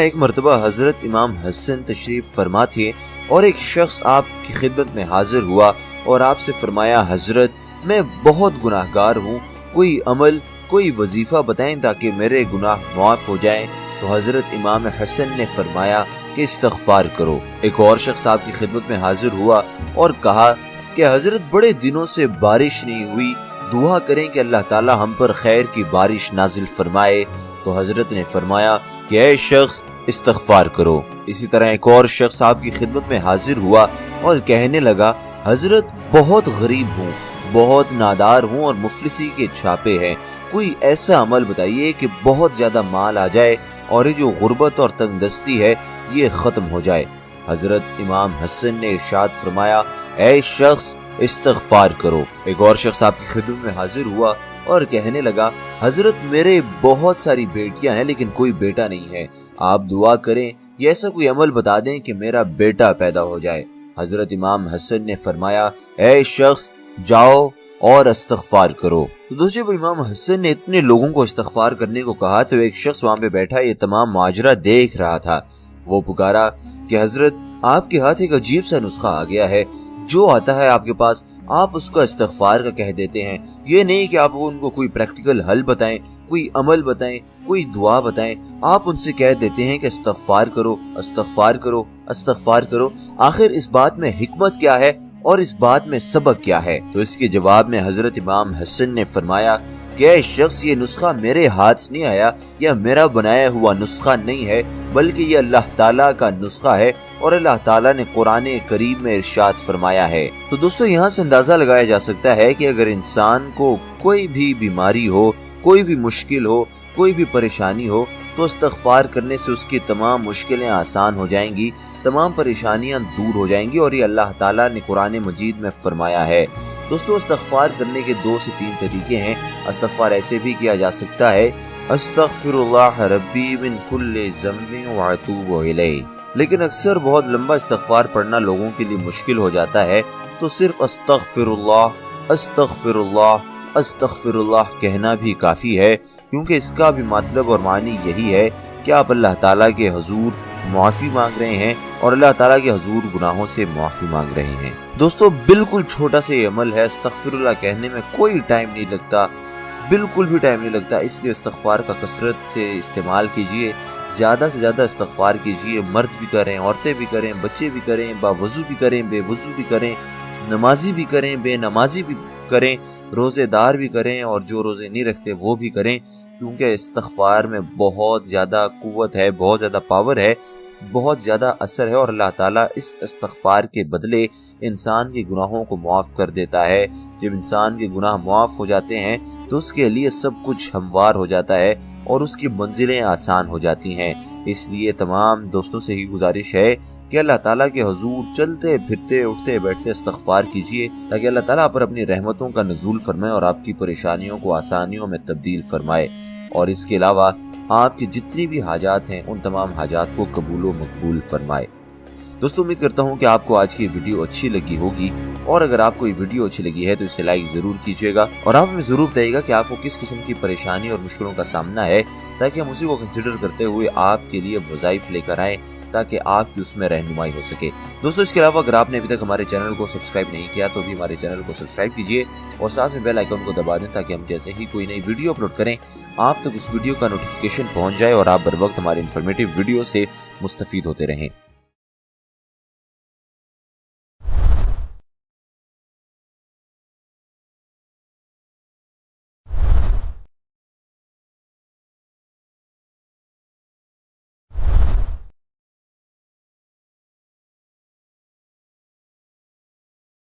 ایک मरतबा हजरत इमाम हसन तशरीफ फरमा थे और एक शख्स आपकी खिदमत में हाजिर हुआ और आपसे फरमाया, हजरत मैं बहुत गुनाहगार हूँ, कोई अमल कोई वजीफा बताएं ताकि मेरे गुनाह माफ हो जाएं। तो हजरत इमाम हसन ने फरमाया कि इस्तगफार करो। एक और शख्स आपकी खिदमत में हाजिर हुआ और कहा कि हजरत बड़े दिनों से बारिश नहीं हुई, दुआ करें कि अल्लाह ताला हम पर खैर की बारिश नाजिल फरमाए। तो हजरत ने फरमाया कि ऐ शख्स इस्तगफार करो। इसी तरह एक और शख्स आपकी खिदमत में हाजिर हुआ और कहने लगा, हजरत बहुत गरीब हूँ, बहुत नादार हूँ और मुफलिसी के छापे हैं, कोई ऐसा अमल बताइए कि बहुत ज्यादा माल आ जाए और ये जो गुर्बत और तंगदस्ती है ये खत्म हो जाए। हजरत इमाम हसन ने इरशाद फरमाया, ऐ शख्स इस्तगफार करो। एक और शख्स आपकी खिदमत में हाजिर हुआ और कहने लगा, हजरत मेरे बहुत सारी बेटियां हैं लेकिन कोई बेटा नहीं है, आप दुआ करें या ऐसा कोई अमल बता दें कि मेरा बेटा पैदा हो जाए। हजरत इमाम हसन ने फरमाया, ऐ शख्स जाओ और इस्तगफार करो। तो दोस्तों, इमाम हसन ने इतने लोगों को इस्तगफार करने को कहा तो एक शख्स वहां पे बैठा ये तमाम माजरा देख रहा था। वो पुकारा कि हजरत आपके हाथ एक अजीब सा नुस्खा आ गया है, जो आता है आपके पास आप उसका इस्तगफार का कह देते हैं। ये नहीं कि आप उनको कोई प्रैक्टिकल हल बताएं, कोई अमल बताएं, कोई दुआ बताएं, आप उनसे कह देते हैं कि इस्तगफार करो, इस्तगफार करो, इस्तगफार करो। आखिर इस बात में हिकमत क्या है और इस बात में सबक क्या है? तो इसके जवाब में हजरत इमाम हसन ने फरमाया कि ऐ शख्स, ये नुस्खा मेरे हाथ से नहीं आया या मेरा बनाया हुआ नुस्खा नहीं है, बल्कि ये अल्लाह ताला का नुस्खा है और अल्लाह ताला ने कुरान करीम में इरशाद फरमाया है। तो दोस्तों, यहाँ से अंदाजा लगाया जा सकता है कि अगर इंसान को कोई भी बीमारी हो, कोई भी मुश्किल हो, कोई भी परेशानी हो, तो इस्तगफार करने से उसकी तमाम मुश्किलें आसान हो जाएंगी, तमाम परेशानियां दूर हो जाएंगी और ये अल्लाह ताला ने कुरान मजीद में फरमाया है। दोस्तों, इस्तगफार करने के 2 से 3 तरीके हैं। इस्तगफार ऐसे भी किया जा सकता है, अस्तगफिरुल्लाह रब्बी मिन कुल्ली ज़म्बिन व अतूबु इलैह। लेकिन अक्सर बहुत लंबा इस्तगफार पढ़ना लोगों के लिए मुश्किल हो जाता है, तो सिर्फ अस्तगफिरुल्लाह अस्तगफिरुल्लाह अस्तगफिरुल्लाह कहना भी काफी है, क्योंकि इसका भी मतलब और मानी यही है कि आप अल्लाह ताला के हुजूर माफी मांग रहे हैं और अल्लाह ताला के हुजूर गुनाहों से माफी मांग रहे हैं। दोस्तों, बिल्कुल छोटा सा ये अमल है, अस्तगफिरुल्लाह कहने में कोई टाइम नहीं लगता, बिल्कुल भी टाइम नहीं लगता। इसलिए इस्तगफार का कसरत से इस्तेमाल कीजिए, ज्यादा से ज्यादा इस्तगफार कीजिए। मर्द भी करें, औरतें भी करें, बच्चे भी करें, बावजू भी करें, बेवजू भी करें, नमाजी भी करें, बेनमाजी भी करें, रोजेदार भी करें और जो रोजे नहीं रखते वो भी करें, क्योंकि इस्तगफार में बहुत ज्यादा कुव्वत है, बहुत ज्यादा पावर है, बहुत ज्यादा असर है और अल्लाह ताला इस इस्तगफार के बदले इंसान के गुनाहों को माफ कर देता है। जब इंसान के गुनाह माफ हो जाते हैं तो उसके लिए सब कुछ हमवार हो जाता है और उसकी मंजिलें आसान हो जाती हैं। इसलिए तमाम दोस्तों से ही गुजारिश है कि अल्लाह ताला के हुजूर चलते फिरते उठते बैठते इस्तगफार कीजिए, ताकि अल्लाह ताला पर अपनी रहमतों का नुज़ूल फरमाए और आपकी परेशानियों को आसानियों में तब्दील फरमाए। और इसके अलावा आपकी जितनी भी हाजात हैं उन तमाम हाजात को कबूल व मकबूल फरमाए। दोस्तों, उम्मीद करता हूँ कि आपको आज की वीडियो अच्छी लगी होगी और अगर आपको ये वीडियो अच्छी लगी है तो इसे लाइक जरूर कीजिएगा और आप हमें जरूर बताइएगा कि आपको किस किस्म की परेशानी और मुश्किलों का सामना है, ताकि हम उसी को कंसिडर करते हुए आपके लिए वज़ाइफ लेकर आए ताकि आपकी उसमें रहनुमाई हो सके। दोस्तों, इसके अलावा अगर आपने अभी तक हमारे चैनल को सब्सक्राइब नहीं किया तो भी हमारे चैनल को सब्सक्राइब कीजिए और साथ में बेल आइकन को दबा दें, ताकि हम जैसे ही कोई नई वीडियो अपलोड करें आप तक उस वीडियो का नोटिफिकेशन पहुंच जाए और आप बर वक्त हमारे इन्फॉर्मेटिव वीडियो से मुस्तफीद होते रहें।